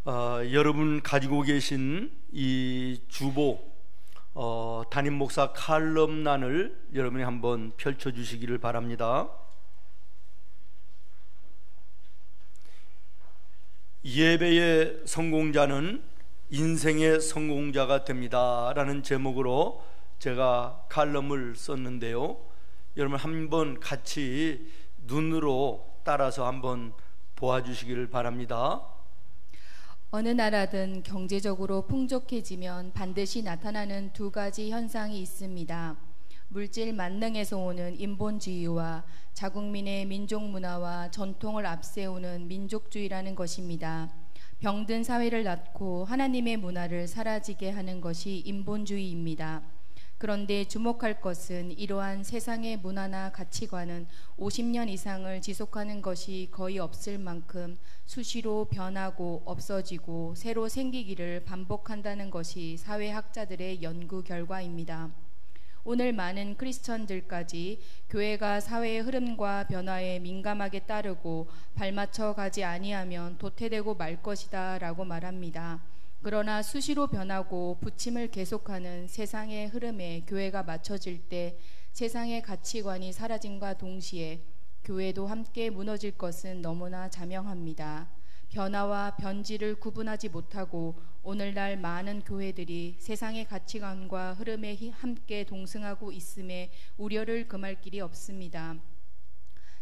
여러분 가지고 계신 이 주보 담임 목사 칼럼란을 여러분이 한번 펼쳐주시기를 바랍니다. 예배의 성공자는 인생의 성공자가 됩니다 라는 제목으로 제가 칼럼을 썼는데요, 여러분 한번 같이 눈으로 따라서 한번 보아주시기를 바랍니다. 어느 나라든 경제적으로 풍족해지면 반드시 나타나는 두 가지 현상이 있습니다. 물질 만능에서 오는 인본주의와 자국민의 민족 문화와 전통을 앞세우는 민족주의라는 것입니다. 병든 사회를 낳고 하나님의 문화를 사라지게 하는 것이 인본주의입니다. 그런데 주목할 것은 이러한 세상의 문화나 가치관은 50년 이상을 지속하는 것이 거의 없을 만큼 수시로 변하고 없어지고 새로 생기기를 반복한다는 것이 사회학자들의 연구 결과입니다. 오늘 많은 크리스천들까지 교회가 사회의 흐름과 변화에 민감하게 따르고 발맞춰 가지 아니하면 도태되고 말 것이다 라고 말합니다. 그러나 수시로 변하고 부침을 계속하는 세상의 흐름에 교회가 맞춰질 때 세상의 가치관이 사라짐과 동시에 교회도 함께 무너질 것은 너무나 자명합니다. 변화와 변질을 구분하지 못하고 오늘날 많은 교회들이 세상의 가치관과 흐름에 함께 동승하고 있음에 우려를 금할 길이 없습니다.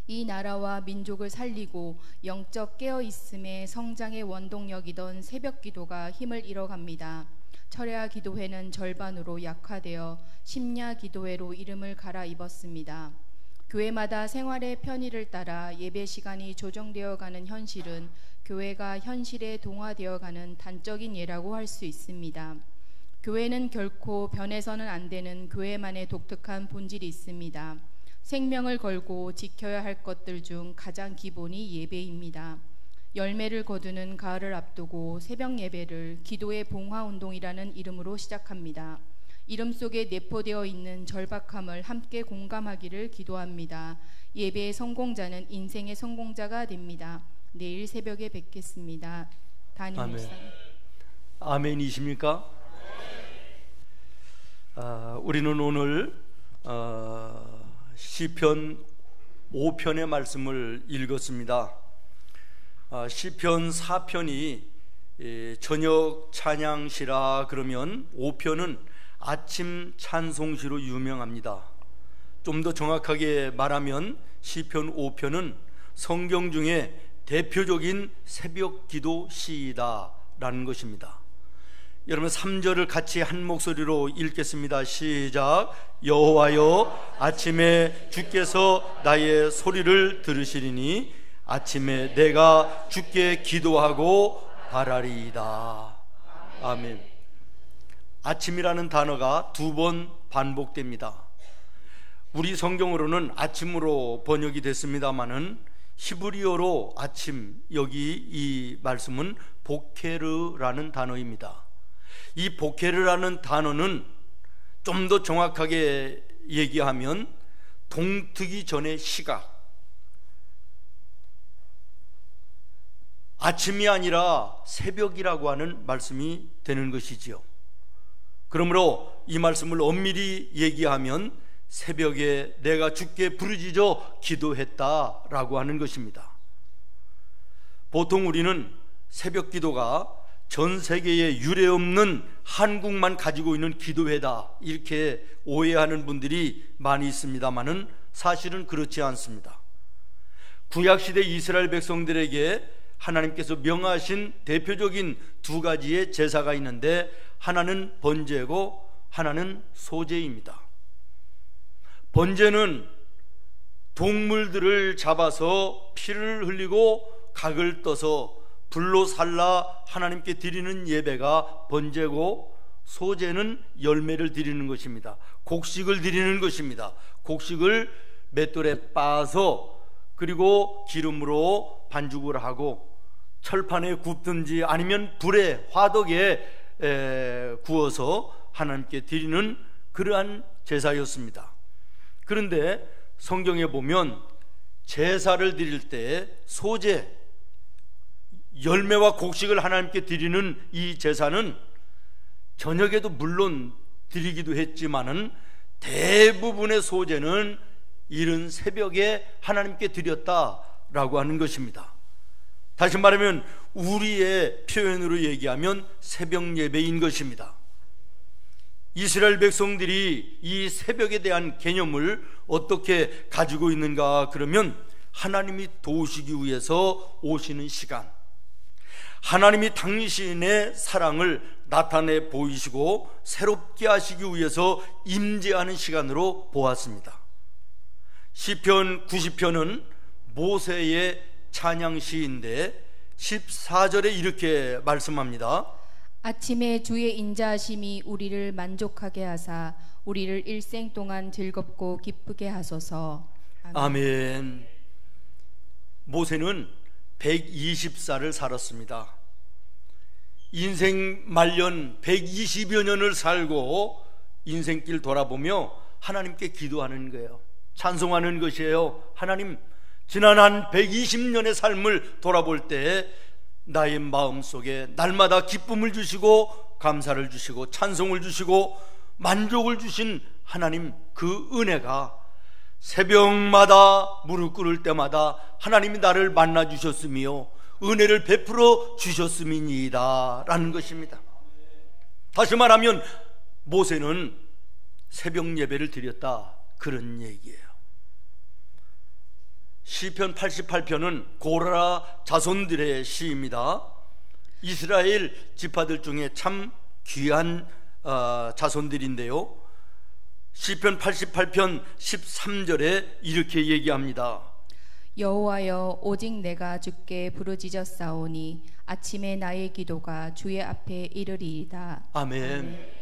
이 나라와 민족을 살리고 영적 깨어있음의 성장의 원동력이던 새벽기도가 힘을 잃어갑니다. 철야 기도회는 절반으로 약화되어 심야 기도회로 이름을 갈아입었습니다. 교회마다 생활의 편의를 따라 예배 시간이 조정되어가는 현실은 교회가 현실에 동화되어가는 단적인 예라고 할 수 있습니다. 교회는 결코 변해서는 안 되는 교회만의 독특한 본질이 있습니다. 생명을 걸고 지켜야 할 것들 중 가장 기본이 예배입니다. 열매를 거두는 가을을 앞두고 새벽 예배를 기도의 봉화운동이라는 이름으로 시작합니다. 이름 속에 내포되어 있는 절박함을 함께 공감하기를 기도합니다. 예배의 성공자는 인생의 성공자가 됩니다. 내일 새벽에 뵙겠습니다. 담임 목사. 아멘이십니까? 우리는 오늘 시편 5편의 말씀을 읽었습니다. 시편 4편이 저녁 찬양시라 그러면 5편은 아침 찬송시로 유명합니다. 좀 더 정확하게 말하면 시편 5편은 성경 중에 대표적인 새벽 기도 시이다 라는 것입니다. 여러분 3절을 같이 한 목소리로 읽겠습니다. 시작. 여호와여, 아침에 주께서 나의 소리를 들으시리니 아침에 내가 주께 기도하고 바라리이다. 아멘. 아침이라는 단어가 2번 반복됩니다. 우리 성경으로는 아침으로 번역이 됐습니다마는 히브리어로 아침, 여기 이 말씀은 보케르라는 단어입니다. 이 보케르라는 단어는 좀 더 정확하게 얘기하면 동트기 전의 시각, 아침이 아니라 새벽이라고 하는 말씀이 되는 것이지요. 그러므로 이 말씀을 엄밀히 얘기하면 새벽에 내가 주께 부르짖어 기도했다라고 하는 것입니다. 보통 우리는 새벽 기도가 전 세계에 유례없는 한국만 가지고 있는 기도회다 이렇게 오해하는 분들이 많이 있습니다만은 사실은 그렇지 않습니다. 구약시대 이스라엘 백성들에게 하나님께서 명하신 대표적인 2가지의 제사가 있는데 하나는 번제고 하나는 소제입니다. 번제는 동물들을 잡아서 피를 흘리고 각을 떠서 불로 살라 하나님께 드리는 예배가 번제고, 소제는 열매를 드리는 것입니다. 곡식을 드리는 것입니다. 곡식을 맷돌에 빻아서 그리고 기름으로 반죽을 하고 철판에 굽든지 아니면 불에 화덕에 구워서 하나님께 드리는 그러한 제사였습니다. 그런데 성경에 보면 제사를 드릴 때 소제, 열매와 곡식을 하나님께 드리는 이 제사는 저녁에도 물론 드리기도 했지만은 대부분의 소제는 이른 새벽에 하나님께 드렸다라고 하는 것입니다. 다시 말하면 우리의 표현으로 얘기하면 새벽 예배인 것입니다. 이스라엘 백성들이 이 새벽에 대한 개념을 어떻게 가지고 있는가 그러면 하나님이 도우시기 위해서 오시는 시간, 하나님이 당신의 사랑을 나타내 보이시고 새롭게 하시기 위해서 임재하는 시간으로 보았습니다. 시편 90편은 모세의 찬양시인데 14절에 이렇게 말씀합니다. 아침에 주의 인자하심이 우리를 만족하게 하사 우리를 일생 동안 즐겁고 기쁘게 하소서. 아멘. 모세는 120살을 살았습니다. 인생 말년 120여 년을 살고 인생길 돌아보며 하나님께 기도하는 거예요. 찬송하는 것이에요. 하나님, 지난 한 120년의 삶을 돌아볼 때 나의 마음속에 날마다 기쁨을 주시고 감사를 주시고 찬송을 주시고 만족을 주신 하나님, 그 은혜가 새벽마다 무릎 꿇을 때마다 하나님이 나를 만나 주셨으며 은혜를 베풀어 주셨음이니이다 라는 것입니다. 다시 말하면 모세는 새벽 예배를 드렸다, 그런 얘기예요. 시편 88편은 고라 자손들의 시입니다. 이스라엘 지파들 중에 참 귀한 자손들인데요, 시편 88편 13절에 이렇게 얘기합니다. 여호와여, 오직 내가 주께 부르짖었사오니 아침에 나의 기도가 주의 앞에 이르리이다. 아멘.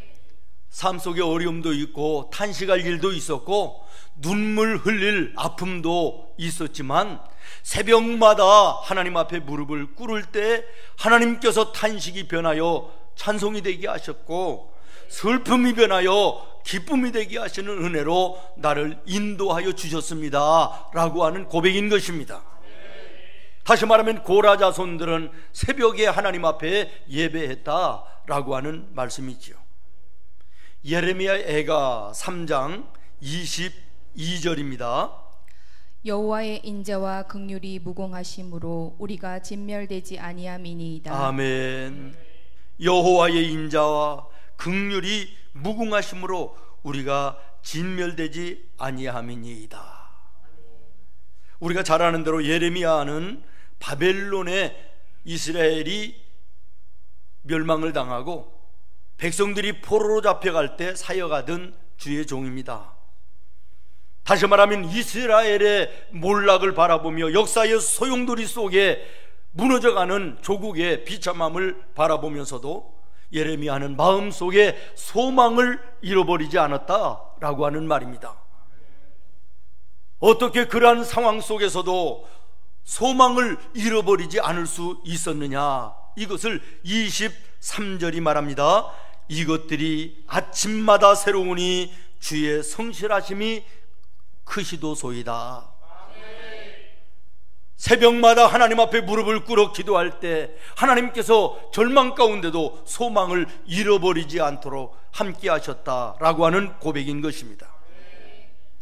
삶 속에 어려움도 있고 탄식할 일도 있었고 눈물 흘릴 아픔도 있었지만 새벽마다 하나님 앞에 무릎을 꿇을 때 하나님께서 탄식이 변하여 찬송이 되게 하셨고 슬픔이 변하여 기쁨이 되게 하시는 은혜로 나를 인도하여 주셨습니다 라고 하는 고백인 것입니다. 다시 말하면 고라 자손들은 새벽에 하나님 앞에 예배했다라고 하는 말씀이지요. 예레미야 애가 3장 22절입니다. 여호와의 인자와 긍휼이 무궁하심으로 우리가 진멸되지 아니함이니이다. 아멘. 여호와의 인자와 긍휼이 무궁하심으로 우리가 진멸되지 아니함이니이다. 우리가 잘 아는 대로 예레미야는 바벨론에 이스라엘이 멸망을 당하고 백성들이 포로로 잡혀갈 때 사역하던 주의 종입니다. 다시 말하면 이스라엘의 몰락을 바라보며 역사의 소용돌이 속에 무너져가는 조국의 비참함을 바라보면서도 예레미야는 마음속에 소망을 잃어버리지 않았다라고 하는 말입니다. 어떻게 그러한 상황 속에서도 소망을 잃어버리지 않을 수 있었느냐, 이것을 23절이 말합니다. 이것들이 아침마다 새로우니 주의 성실하심이 크시도소이다. 새벽마다 하나님 앞에 무릎을 꿇어 기도할 때 하나님께서 절망 가운데도 소망을 잃어버리지 않도록 함께 하셨다라고 하는 고백인 것입니다.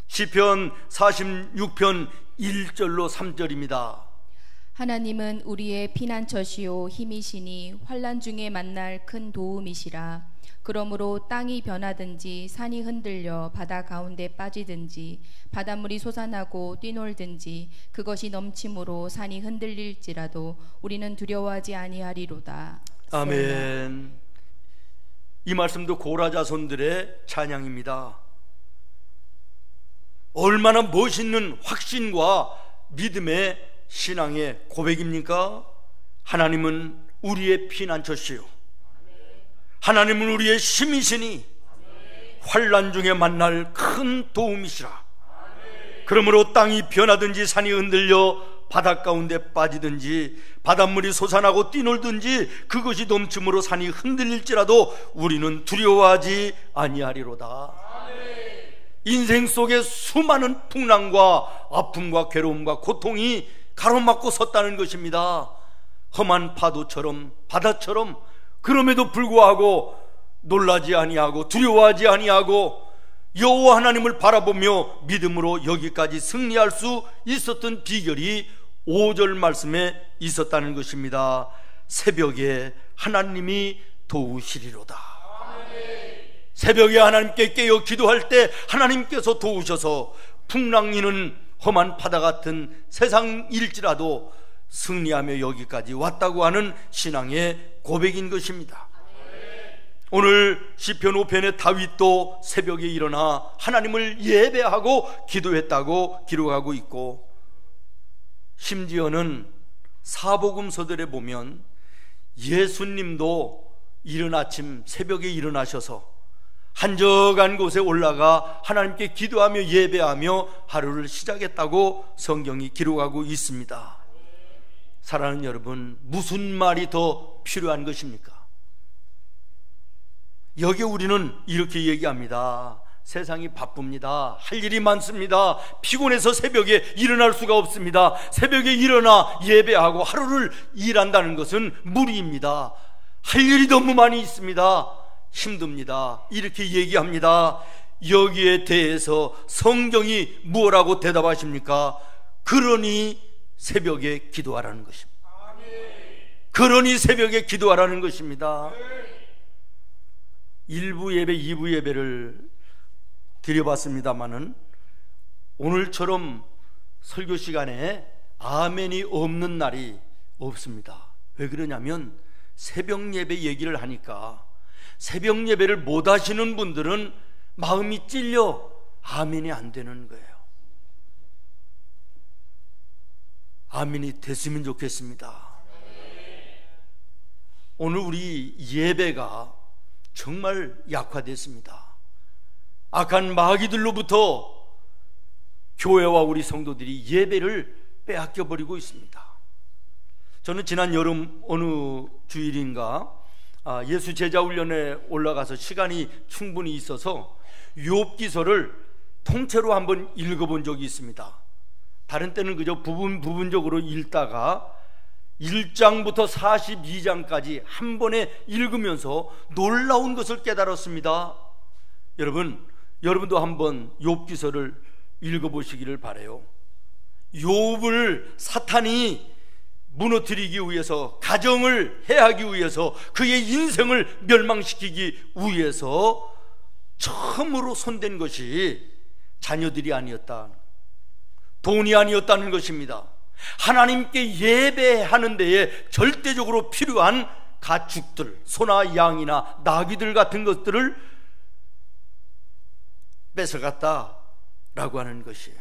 시편 46편 1절로 3절입니다. 하나님은 우리의 피난처시요 힘이시니 환난 중에 만날 큰 도움이시라. 그러므로 땅이 변하든지 산이 흔들려 바다 가운데 빠지든지 바닷물이 솟아나고 뛰놀든지 그것이 넘침으로 산이 흔들릴지라도 우리는 두려워하지 아니하리로다. 아멘. 이 말씀도 고라 자손들의 찬양입니다. 얼마나 멋있는 확신과 믿음의 신앙의 고백입니까? 하나님은 우리의 피난처시요 하나님은 우리의 힘이시니 환난 중에 만날 큰 도움이시라. 그러므로 땅이 변하든지 산이 흔들려 바닷 가운데 빠지든지 바닷물이 솟아나고 뛰놀든지 그것이 넘침으로 산이 흔들릴지라도 우리는 두려워하지 아니하리로다. 인생 속에 수많은 풍랑과 아픔과 괴로움과 고통이 가로막고 섰다는 것입니다. 험한 파도처럼, 바다처럼, 그럼에도 불구하고 놀라지 아니하고 두려워하지 아니하고 여호와 하나님을 바라보며 믿음으로 여기까지 승리할 수 있었던 비결이 5절 말씀에 있었다는 것입니다. 새벽에 하나님이 도우시리로다. 새벽에 하나님께 깨어 기도할 때 하나님께서 도우셔서 풍랑이는 험한 바다 같은 세상일지라도 승리하며 여기까지 왔다고 하는 신앙의 고백인 것입니다. 오늘 시편 5편의 다윗도 새벽에 일어나 하나님을 예배하고 기도했다고 기록하고 있고, 심지어는 사복음서들에 보면 예수님도 이른 아침 새벽에 일어나셔서 한적한 곳에 올라가 하나님께 기도하며 예배하며 하루를 시작했다고 성경이 기록하고 있습니다. 사랑하는 여러분, 무슨 말이 더 필요한 것입니까? 여기 우리는 이렇게 얘기합니다. 세상이 바쁩니다. 할 일이 많습니다. 피곤해서 새벽에 일어날 수가 없습니다. 새벽에 일어나 예배하고 하루를 일한다는 것은 무리입니다. 할 일이 너무 많이 있습니다. 힘듭니다. 이렇게 얘기합니다. 여기에 대해서 성경이 무엇라고 대답하십니까? 그러니 새벽에 기도하라는 것입니다. 그러니 새벽에 기도하라는 것입니다. 1부 예배, 2부 예배를 드려봤습니다마는 오늘처럼 설교 시간에 아멘이 없는 날이 없습니다. 왜 그러냐면 새벽 예배 얘기를 하니까 새벽 예배를 못 하시는 분들은 마음이 찔려 아멘이 안 되는 거예요. 아멘이 됐으면 좋겠습니다. 오늘 우리 예배가 정말 약화됐습니다. 악한 마귀들로부터 교회와 우리 성도들이 예배를 빼앗겨 버리고 있습니다. 저는 지난 여름 어느 주일인가 예수 제자 훈련에 올라가서 시간이 충분히 있어서 욥기서를 통째로 한번 읽어본 적이 있습니다. 다른 때는 그저 부분적으로 읽다가 1장부터 42장까지 한 번에 읽으면서 놀라운 것을 깨달았습니다. 여러분도 한번 욥기서를 읽어보시기를 바라요. 욥을 사탄이 무너뜨리기 위해서, 가정을 해하기 위해서, 그의 인생을 멸망시키기 위해서 처음으로 손댄 것이 자녀들이 아니었다, 돈이 아니었다는 것입니다. 하나님께 예배하는 데에 절대적으로 필요한 가축들, 소나 양이나 나귀들 같은 것들을 뺏어갔다라고 하는 것이에요.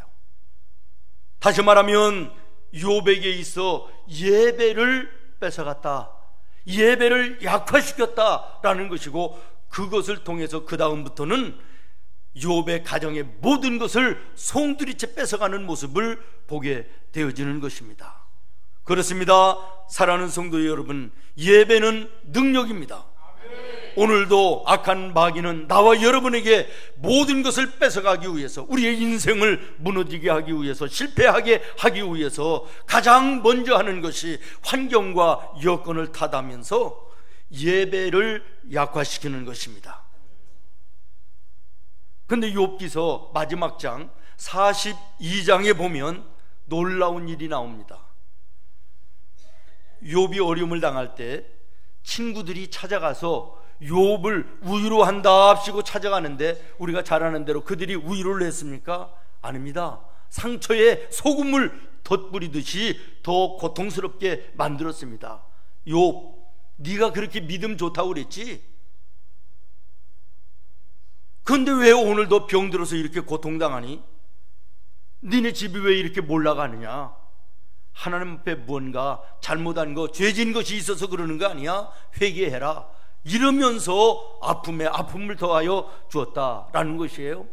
다시 말하면 욥에게 있어 예배를 뺏어갔다, 예배를 약화시켰다라는 것이고, 그것을 통해서 그 다음부터는 욥의 가정의 모든 것을 송두리째 뺏어가는 모습을 보게 되어지는 것입니다. 그렇습니다. 사랑하는 성도 여러분, 예배는 능력입니다. 오늘도 악한 마귀는 나와 여러분에게 모든 것을 뺏어가기 위해서, 우리의 인생을 무너지게 하기 위해서, 실패하게 하기 위해서 가장 먼저 하는 것이 환경과 여건을 탓하면서 예배를 약화시키는 것입니다. 그런데 욥기서 마지막 장 42장에 보면 놀라운 일이 나옵니다. 욥이 어려움을 당할 때 친구들이 찾아가서 욥을 위로한답시고 찾아가는데, 우리가 잘 아는 대로 그들이 위로를 했습니까? 아닙니다. 상처에 소금을 덧뿌리듯이 더 고통스럽게 만들었습니다. 욥, 네가 그렇게 믿음 좋다고 그랬지? 그런데 왜 오늘도 병들어서 이렇게 고통당하니? 니네 집이 왜 이렇게 몰락하느냐? 하나님 앞에 뭔가 잘못한 거, 죄진 것이 있어서 그러는 거 아니야? 회개해라. 이러면서 아픔에 아픔을 더하여 주었다라는 것이에요.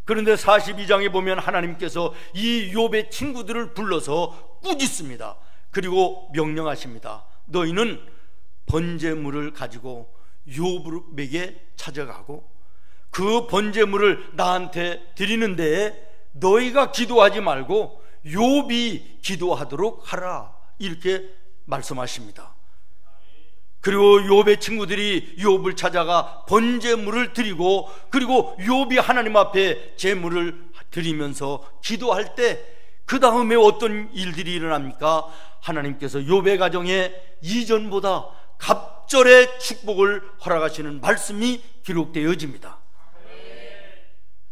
그런데 42장에 보면 하나님께서 이 욥의 친구들을 불러서 꾸짖습니다. 그리고 명령하십니다. 너희는 번제물을 가지고 욥에게 찾아가고 그 번제물을 나한테 드리는데 너희가 기도하지 말고 욥이 기도하도록 하라, 이렇게 말씀하십니다. 그리고 욥의 친구들이 욥을 찾아가 번제물을 드리고, 그리고 욥이 하나님 앞에 제물을 드리면서 기도할 때 그 다음에 어떤 일들이 일어납니까? 하나님께서 욥의 가정에 이전보다 갑절의 축복을 허락하시는 말씀이 기록되어집니다.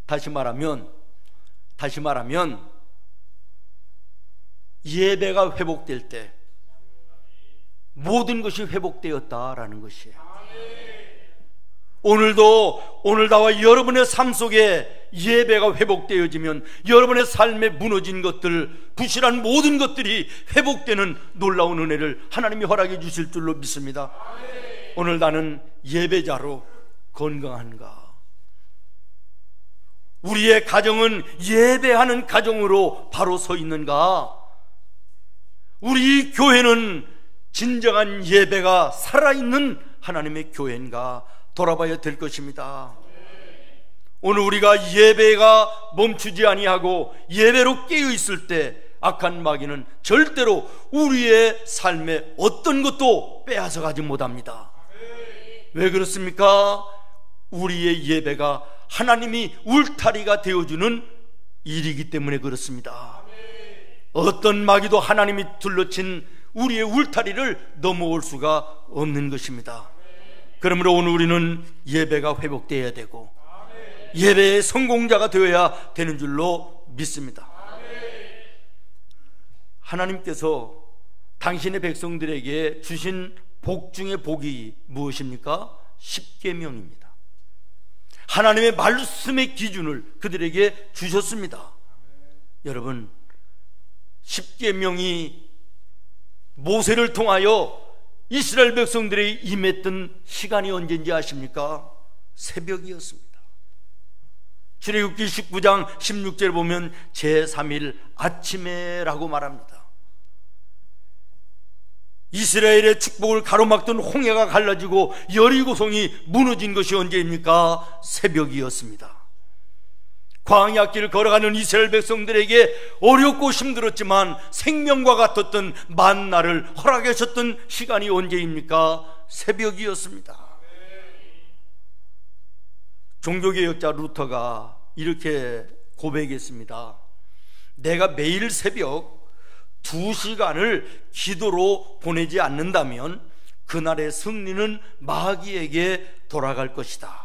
다시 말하면 예배가 회복될 때 모든 것이 회복되었다라는 것이에요. 오늘 나와 여러분의 삶 속에 예배가 회복되어지면 여러분의 삶에 무너진 것들, 부실한 모든 것들이 회복되는 놀라운 은혜를 하나님이 허락해 주실 줄로 믿습니다. 오늘 나는 예배자로 건강한가? 우리의 가정은 예배하는 가정으로 바로 서 있는가? 우리 교회는 진정한 예배가 살아있는 하나님의 교회인가 돌아봐야 될 것입니다. 오늘 우리가 예배가 멈추지 아니하고 예배로 깨어 있을 때 악한 마귀는 절대로 우리의 삶에 어떤 것도 빼앗아 가지 못합니다. 왜 그렇습니까? 우리의 예배가 하나님이 울타리가 되어주는 일이기 때문에 그렇습니다. 어떤 마귀도 하나님이 둘러친 우리의 울타리를 넘어올 수가 없는 것입니다. 그러므로 오늘 우리는 예배가 회복되어야 되고 예배의 성공자가 되어야 되는 줄로 믿습니다. 하나님께서 당신의 백성들에게 주신 복 중의 복이 무엇입니까? 십계명입니다. 하나님의 말씀의 기준을 그들에게 주셨습니다. 여러분, 십계명이 모세를 통하여 이스라엘 백성들이 임했던 시간이 언제인지 아십니까? 새벽이었습니다. 출애굽기 19장 16절에 보면 제3일 아침에 라고 말합니다. 이스라엘의 축복을 가로막던 홍해가 갈라지고 여리고성이 무너진 것이 언제입니까? 새벽이었습니다. 광야길을 걸어가는 이스라엘 백성들에게 어렵고 힘들었지만 생명과 같았던 만나를 허락하셨던 시간이 언제입니까? 새벽이었습니다. 종교개혁자 루터가 이렇게 고백했습니다. 내가 매일 새벽 2시간을 기도로 보내지 않는다면 그날의 승리는 마귀에게 돌아갈 것이다.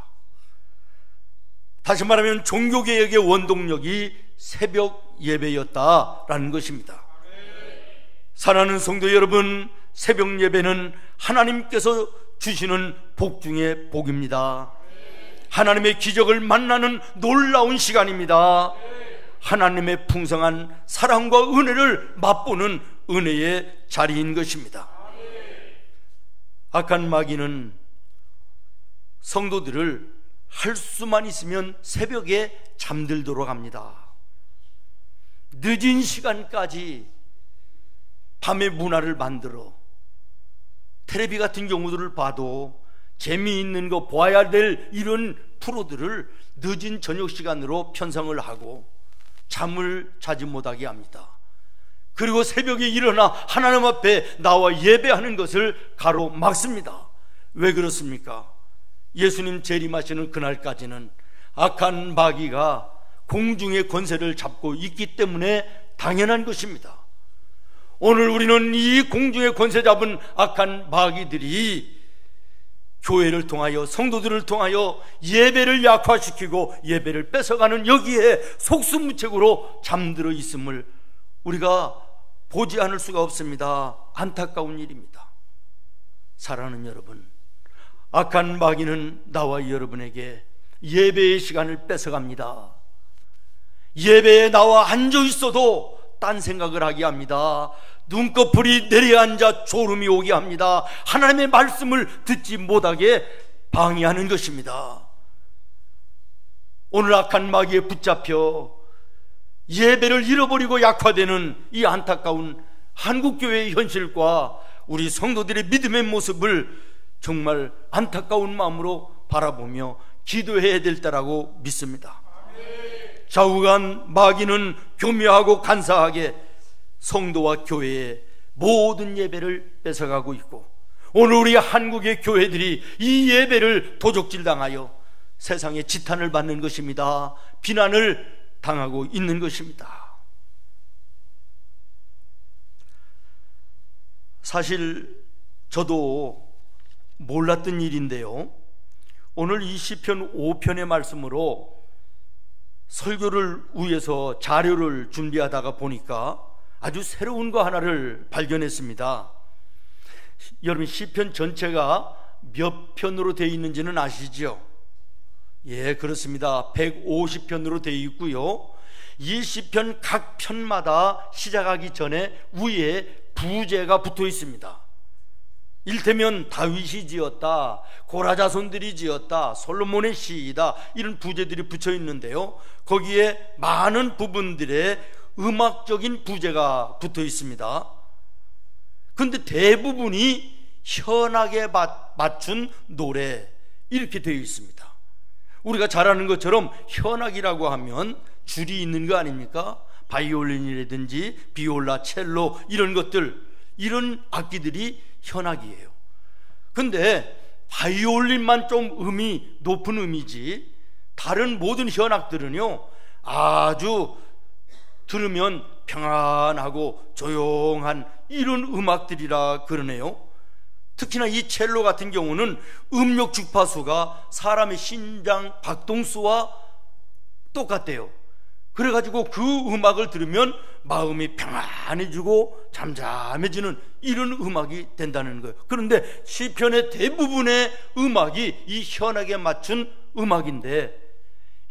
다시 말하면 종교개혁의 원동력이 새벽 예배였다라는 것입니다. 사랑하는 성도 여러분, 새벽 예배는 하나님께서 주시는 복 중에 복입니다. 하나님의 기적을 만나는 놀라운 시간입니다. 하나님의 풍성한 사랑과 은혜를 맛보는 은혜의 자리인 것입니다. 악한 마귀는 성도들을 할 수만 있으면 새벽에 잠들도록 합니다. 늦은 시간까지 밤의 문화를 만들어 텔레비 같은 경우들을 봐도 재미있는 거 보아야 될 이런 프로들을 늦은 저녁 시간으로 편성을 하고 잠을 자지 못하게 합니다. 그리고 새벽에 일어나 하나님 앞에 나와 예배하는 것을 가로막습니다. 왜 그렇습니까? 예수님 재림하시는 그날까지는 악한 마귀가 공중의 권세를 잡고 있기 때문에 당연한 것입니다. 오늘 우리는 이 공중의 권세 잡은 악한 마귀들이 교회를 통하여 성도들을 통하여 예배를 약화시키고 예배를 뺏어가는 여기에 속수무책으로 잠들어 있음을 우리가 보지 않을 수가 없습니다. 안타까운 일입니다. 사랑하는 여러분, 악한 마귀는 나와 여러분에게 예배의 시간을 뺏어갑니다. 예배에 나와 앉아 있어도 딴 생각을 하게 합니다. 눈꺼풀이 내려앉아 졸음이 오게 합니다. 하나님의 말씀을 듣지 못하게 방해하는 것입니다. 오늘 악한 마귀에 붙잡혀 예배를 잃어버리고 약화되는 이 안타까운 한국교회의 현실과 우리 성도들의 믿음의 모습을 정말 안타까운 마음으로 바라보며 기도해야 될 때라고 믿습니다. 좌우간 마귀는 교묘하고 간사하게 성도와 교회에 모든 예배를 뺏어가고 있고, 오늘 우리 한국의 교회들이 이 예배를 도적질당하여 세상에 지탄을 받는 것입니다. 비난을 당하고 있는 것입니다. 사실 저도 몰랐던 일인데요, 오늘 이 시편 5편의 말씀으로 설교를 위해서 자료를 준비하다가 보니까 아주 새로운 거 하나를 발견했습니다. 여러분, 시편 전체가 몇 편으로 되어 있는지는 아시죠? 예, 그렇습니다. 150편으로 되어 있고요, 이 시편 각 편마다 시작하기 전에 위에 부제가 붙어 있습니다. 일테면 다윗이 지었다, 고라 자손들이 지었다, 솔로몬의 시이다, 이런 부제들이 붙여 있는데요, 거기에 많은 부분들의 음악적인 부제가 붙어 있습니다. 그런데 대부분이 현악에 맞춘 노래, 이렇게 되어 있습니다. 우리가 잘 아는 것처럼 현악이라고 하면 줄이 있는 거 아닙니까? 바이올린이라든지 비올라, 첼로, 이런 것들, 이런 악기들이 현악이에요. 근데 바이올린만 좀 음이 높은 음이지, 다른 모든 현악들은요 아주 들으면 평안하고 조용한 이런 음악들이라 그러네요. 특히나 이 첼로 같은 경우는 음력 주파수가 사람의 심장 박동수와 똑같대요. 그래가지고 그 음악을 들으면 마음이 평안해지고 잠잠해지는 이런 음악이 된다는 거예요. 그런데 시편의 대부분의 음악이 이 현악에 맞춘 음악인데,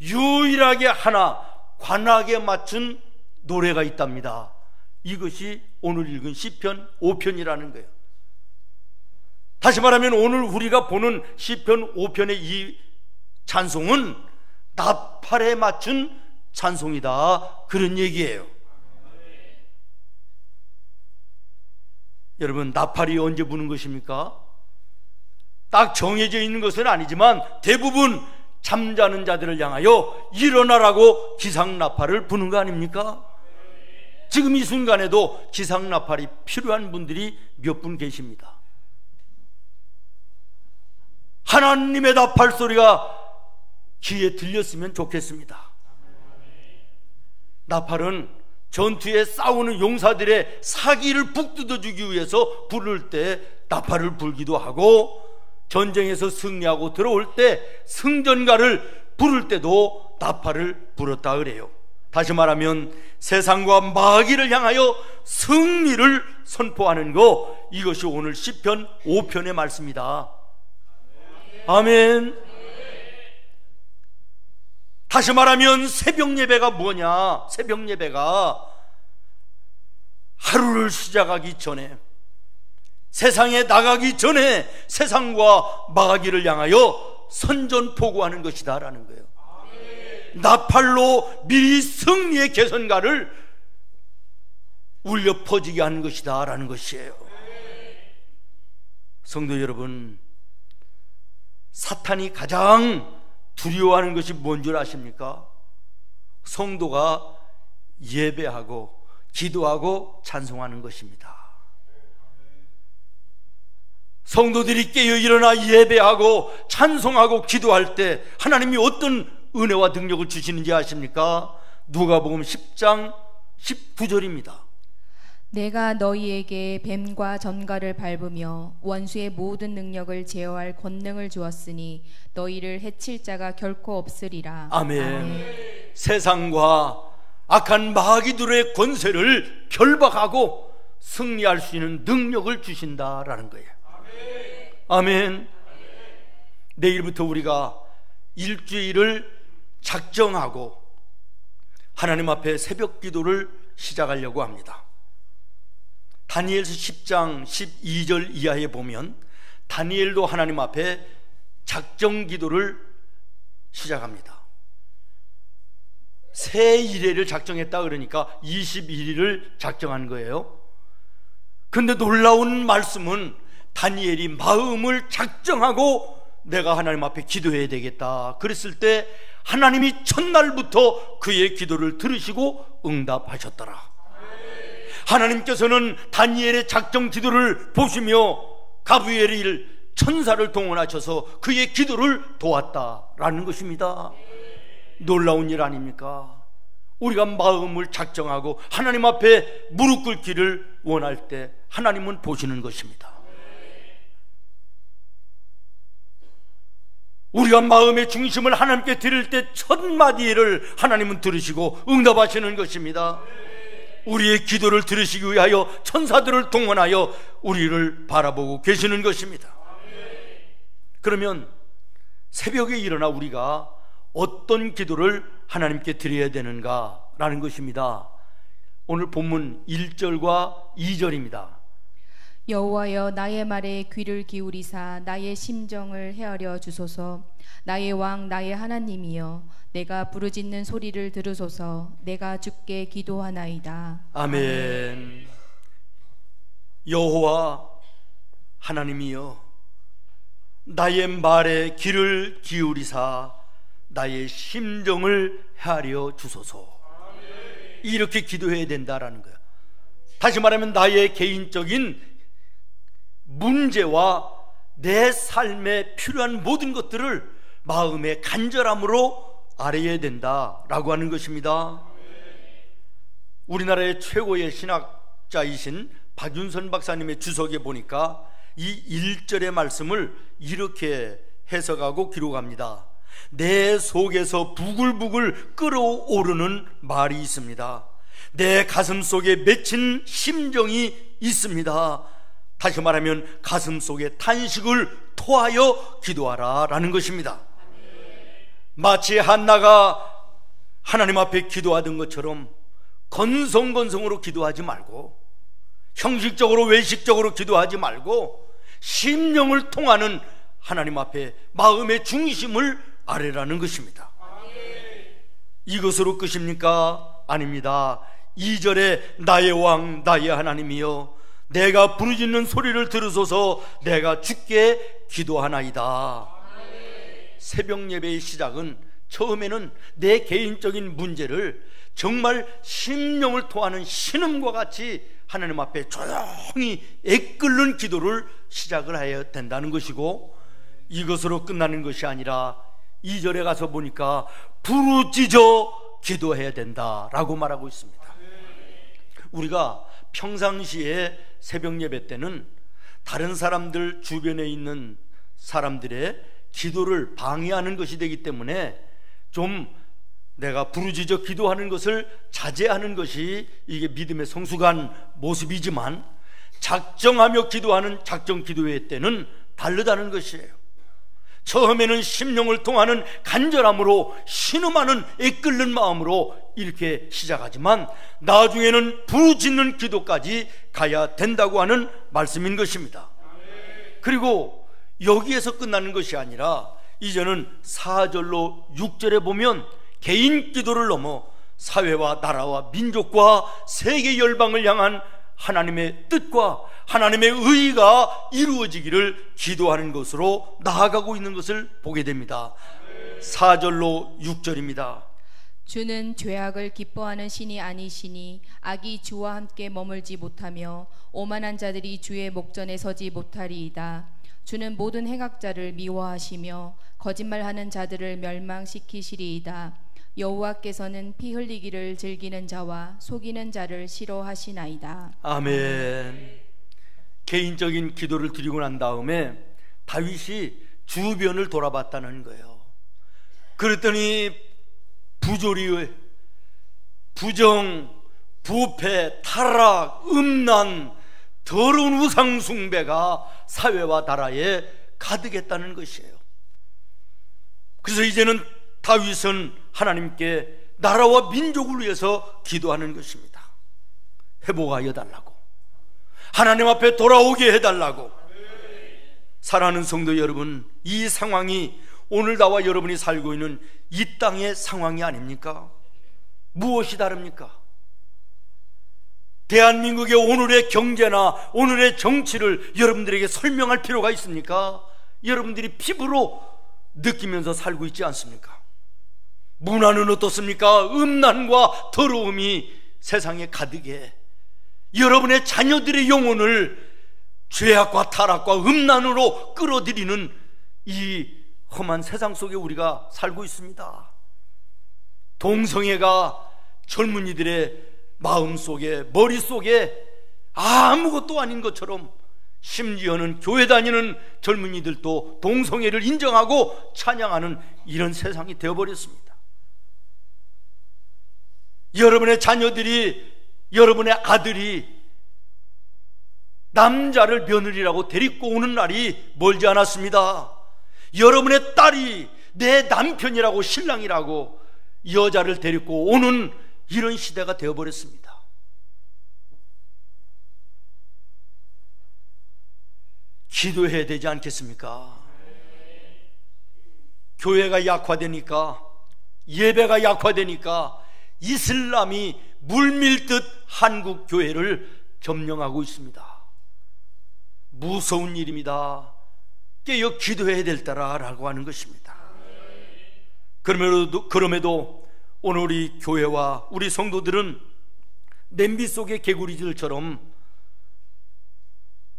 유일하게 하나 관악에 맞춘 노래가 있답니다. 이것이 오늘 읽은 시편 5편이라는 거예요. 다시 말하면 오늘 우리가 보는 시편 5편의 이 찬송은 나팔에 맞춘 찬송이다, 그런 얘기예요. 여러분, 나팔이 언제 부는 것입니까? 딱 정해져 있는 것은 아니지만 대부분 잠자는 자들을 향하여 일어나라고 기상나팔을 부는 거 아닙니까? 지금 이 순간에도 기상나팔이 필요한 분들이 몇 분 계십니다. 하나님의 나팔 소리가 귀에 들렸으면 좋겠습니다. 나팔은 전투에 싸우는 용사들의 사기를 북 뜯어주기 위해서 부를 때 나팔을 불기도 하고, 전쟁에서 승리하고 들어올 때 승전가를 부를 때도 나팔을 불었다 그래요. 다시 말하면 세상과 마귀를 향하여 승리를 선포하는 거, 이것이 오늘 시편 5편의 말씀이다. 아멘. 다시 말하면 새벽 예배가 뭐냐? 새벽 예배가 하루를 시작하기 전에, 세상에 나가기 전에 세상과 마귀를 향하여 선전포고하는 것이다 라는 거예요. 나팔로 미리 승리의 개선가를 울려 퍼지게 하는 것이다 라는 것이에요. 성도 여러분, 사탄이 가장 두려워하는 것이 뭔 줄 아십니까? 성도가 예배하고 기도하고 찬송하는 것입니다. 성도들이 깨어 일어나 예배하고 찬송하고 기도할 때 하나님이 어떤 은혜와 능력을 주시는지 아십니까? 누가복음 10장 19절입니다. 내가 너희에게 뱀과 전갈을 밟으며 원수의 모든 능력을 제어할 권능을 주었으니 너희를 해칠 자가 결코 없으리라. 아멘. 아멘. 세상과 악한 마귀들의 권세를 결박하고 승리할 수 있는 능력을 주신다라는 거예요. 아멘. 아멘. 내일부터 우리가 일주일을 작정하고 하나님 앞에 새벽 기도를 시작하려고 합니다. 다니엘서 10장 12절 이하에 보면 다니엘도 하나님 앞에 작정 기도를 시작합니다. 새 일회를 작정했다 그러니까 21일을 작정한 거예요. 그런데 놀라운 말씀은 다니엘이 마음을 작정하고 내가 하나님 앞에 기도해야 되겠다 그랬을 때 하나님이 첫날부터 그의 기도를 들으시고 응답하셨더라. 하나님께서는 다니엘의 작정 기도를 보시며 가브리엘 천사를 동원하셔서 그의 기도를 도왔다라는 것입니다. 놀라운 일 아닙니까? 우리가 마음을 작정하고 하나님 앞에 무릎 꿇기를 원할 때 하나님은 보시는 것입니다. 우리가 마음의 중심을 하나님께 드릴 때 첫 마디를 하나님은 들으시고 응답하시는 것입니다. 우리의 기도를 들으시기 위하여 천사들을 동원하여 우리를 바라보고 계시는 것입니다. 그러면 새벽에 일어나 우리가 어떤 기도를 하나님께 드려야 되는가라는 것입니다. 오늘 본문 1절과 2절입니다. 여호와여 나의 말에 귀를 기울이사 나의 심정을 헤아려 주소서. 나의 왕 나의 하나님이여 내가 부르짖는 소리를 들으소서. 내가 주께 기도하나이다. 아멘. 여호와 하나님이여 나의 말에 귀를 기울이사 나의 심정을 헤아려 주소서. 이렇게 기도해야 된다라는 거예요. 다시 말하면 나의 개인적인 문제와 내 삶에 필요한 모든 것들을 마음의 간절함으로 아뢰야 된다라고 하는 것입니다. 우리나라의 최고의 신학자이신 박윤선 박사님의 주석에 보니까 이 1절의 말씀을 이렇게 해석하고 기록합니다. 내 속에서 부글부글 끓어오르는 말이 있습니다. 내 가슴 속에 맺힌 심정이 있습니다. 다시 말하면 가슴 속에 탄식을 토하여 기도하라 라는 것입니다. 마치 한나가 하나님 앞에 기도하던 것처럼 건성건성으로 기도하지 말고 형식적으로 외식적으로 기도하지 말고 심령을 통하는 하나님 앞에 마음의 중심을 아뢰라는 것입니다. 이것으로 끝입니까? 아닙니다. 2절에 나의 왕 나의 하나님이여 내가 부르짖는 소리를 들으소서. 내가 주께 기도하나이다. 새벽 예배의 시작은 처음에는 내 개인적인 문제를 정말 심령을 토하는 신음과 같이 하나님 앞에 조용히 애끓는 기도를 시작을 해야 된다는 것이고, 이것으로 끝나는 것이 아니라 2절에 가서 보니까 부르짖어 기도해야 된다라고 말하고 있습니다. 우리가 평상시에 새벽 예배 때는 다른 사람들 주변에 있는 사람들의 기도를 방해하는 것이 되기 때문에 좀 내가 부르짖어 기도하는 것을 자제하는 것이 이게 믿음의 성숙한 모습이지만, 작정하며 기도하는 작정 기도회 때는 다르다는 것이에요. 처음에는 심령을 통하는 간절함으로 신음하는 애끓는 마음으로 이렇게 시작하지만 나중에는 부르짖는 기도까지 가야 된다고 하는 말씀인 것입니다. 그리고 여기에서 끝나는 것이 아니라 이제는 4절로 6절에 보면 개인 기도를 넘어 사회와 나라와 민족과 세계 열방을 향한 하나님의 뜻과 하나님의 의가 이루어지기를 기도하는 것으로 나아가고 있는 것을 보게 됩니다. 4절로 6절입니다. 주는 죄악을 기뻐하는 신이 아니시니 악이 주와 함께 머물지 못하며 오만한 자들이 주의 목전에 서지 못하리이다. 주는 모든 행악자를 미워하시며 거짓말하는 자들을 멸망시키시리이다. 여호와께서는 피 흘리기를 즐기는 자와 속이는 자를 싫어하시나이다. 아멘. 개인적인 기도를 드리고 난 다음에 다윗이 주변을 돌아봤다는 거예요. 그랬더니 부조리, 부정, 부패, 타락, 음란, 더러운 우상 숭배가 사회와 나라에 가득했다는 것이에요. 그래서 이제는 다윗은 하나님께 나라와 민족을 위해서 기도하는 것입니다. 회복하여 달라고, 하나님 앞에 돌아오게 해달라고. 사랑하는 성도 여러분, 이 상황이 오늘 나와 여러분이 살고 있는 이 땅의 상황이 아닙니까? 무엇이 다릅니까? 대한민국의 오늘의 경제나 오늘의 정치를 여러분들에게 설명할 필요가 있습니까? 여러분들이 피부로 느끼면서 살고 있지 않습니까? 문화는 어떻습니까? 음란과 더러움이 세상에 가득해 여러분의 자녀들의 영혼을 죄악과 타락과 음란으로 끌어들이는 이 험한 세상 속에 우리가 살고 있습니다. 동성애가 젊은이들의 마음속에, 머릿속에 아무것도 아닌 것처럼, 심지어는 교회 다니는 젊은이들도 동성애를 인정하고 찬양하는 이런 세상이 되어버렸습니다. 여러분의 자녀들이, 여러분의 아들이 남자를 며느리라고 데리고 오는 날이 멀지 않았습니다. 여러분의 딸이 내 남편이라고, 신랑이라고 여자를 데리고 오는 이런 시대가 되어버렸습니다. 기도해야 되지 않겠습니까? 교회가 약화되니까, 예배가 약화되니까 이슬람이 물밀듯 한국 교회를 점령하고 있습니다. 무서운 일입니다. 깨어 기도해야 될 때라고 하는 것입니다. 그럼에도 오늘 우리 교회와 우리 성도들은 냄비 속의 개구리들처럼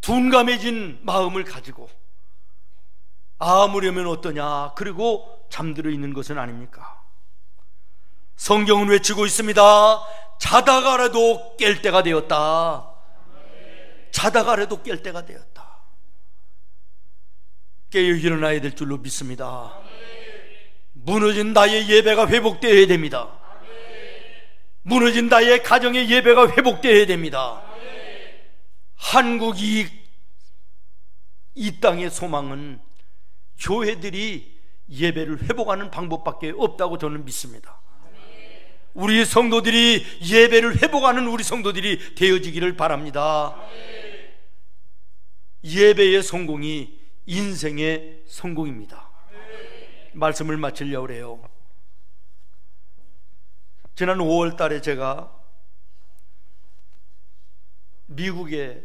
둔감해진 마음을 가지고 아무려면 어떠냐, 그리고 잠들어 있는 것은 아닙니까? 성경은 외치고 있습니다. 자다가라도 깰 때가 되었다. 자다가라도 깰 때가 되었다. 깨어 일어나야 될 줄로 믿습니다. 무너진 나의 예배가 회복되어야 됩니다. 무너진 나의 가정의 예배가 회복되어야 됩니다. 한국이 이 땅의 소망은 교회들이 예배를 회복하는 방법밖에 없다고 저는 믿습니다. 우리 성도들이 예배를 회복하는 우리 성도들이 되어지기를 바랍니다. 예배의 성공이 인생의 성공입니다. 말씀을 마치려고 해요. 지난 5월 달에 제가 미국에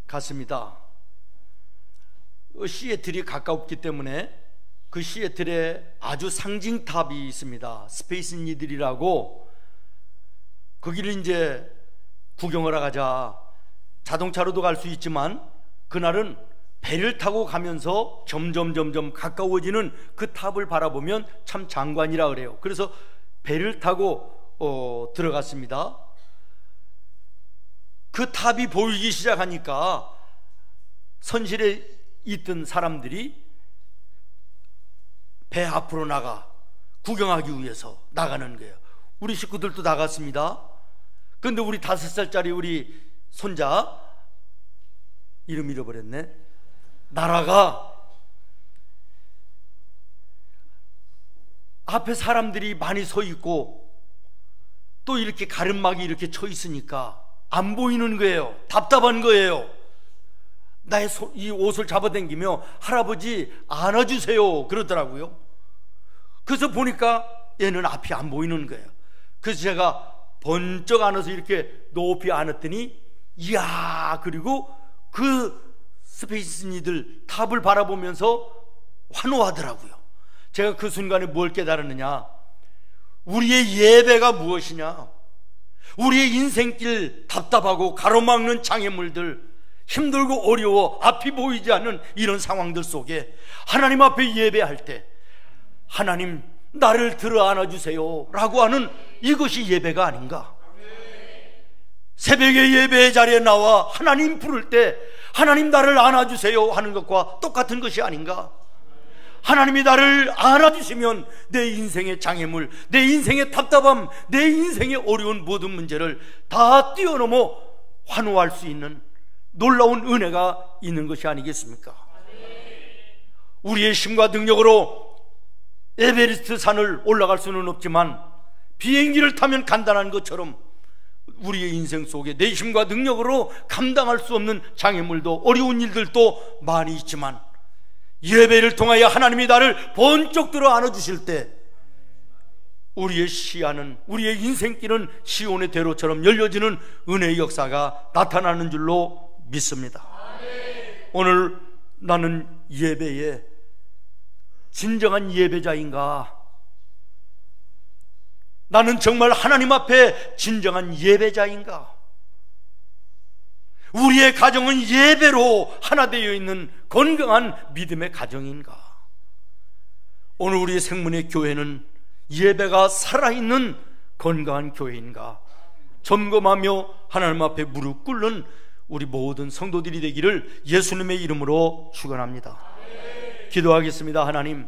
갔습니다. 시애틀이 가깝기 때문에 그 시애틀에 아주 상징탑이 있습니다. 스페이스 니들이라고. 거기를 이제 구경을 하자. 자동차로도 갈 수 있지만 그날은 배를 타고 가면서 점점 가까워지는 그 탑을 바라보면 참 장관이라 그래요. 그래서 배를 타고 들어갔습니다. 그 탑이 보이기 시작하니까 선실에 있던 사람들이 배 앞으로 나가 구경하기 위해서 나가는 거예요. 우리 식구들도 나갔습니다. 그런데 우리 5살짜리 우리 손자, 이름 잃어버렸네, 나라가 앞에 사람들이 많이 서 있고 또 이렇게 가름막이 이렇게 쳐 있으니까 안 보이는 거예요. 답답한 거예요. 나의 이 옷을 잡아당기며 할아버지 안아주세요 그러더라고요. 그래서 보니까 얘는 앞이 안 보이는 거예요. 그래서 제가 번쩍 안아서 이렇게 높이 안았더니, 이야, 그리고 그 스페이스니들 탑을 바라보면서 환호하더라고요. 제가 그 순간에 뭘 깨달았느냐, 우리의 예배가 무엇이냐, 우리의 인생길 답답하고 가로막는 장애물들, 힘들고 어려워 앞이 보이지 않는 이런 상황들 속에 하나님 앞에 예배할 때, 하나님 나를 들어 안아주세요 라고 하는 이것이 예배가 아닌가. 새벽에 예배의 자리에 나와 하나님 부를 때 하나님 나를 안아주세요 하는 것과 똑같은 것이 아닌가. 하나님이 나를 안아주시면 내 인생의 장애물, 내 인생의 답답함, 내 인생의 어려운 모든 문제를 다 뛰어넘어 환호할 수 있는 놀라운 은혜가 있는 것이 아니겠습니까? 우리의 힘과 능력으로 에베레스트 산을 올라갈 수는 없지만 비행기를 타면 간단한 것처럼 우리의 인생 속에 내 힘과 능력으로 감당할 수 없는 장애물도 어려운 일들도 많이 있지만, 예배를 통하여 하나님이 나를 번쩍 들어 안아주실 때 우리의 시야는, 우리의 인생길은 시온의 대로처럼 열려지는 은혜의 역사가 나타나는 줄로 믿습니다. 오늘 나는 예배에 진정한 예배자인가? 나는 정말 하나님 앞에 진정한 예배자인가? 우리의 가정은 예배로 하나 되어 있는 건강한 믿음의 가정인가? 오늘 우리 생문의 교회는 예배가 살아있는 건강한 교회인가? 점검하며 하나님 앞에 무릎 꿇는 우리 모든 성도들이 되기를 예수님의 이름으로 축원합니다. 기도하겠습니다. 하나님,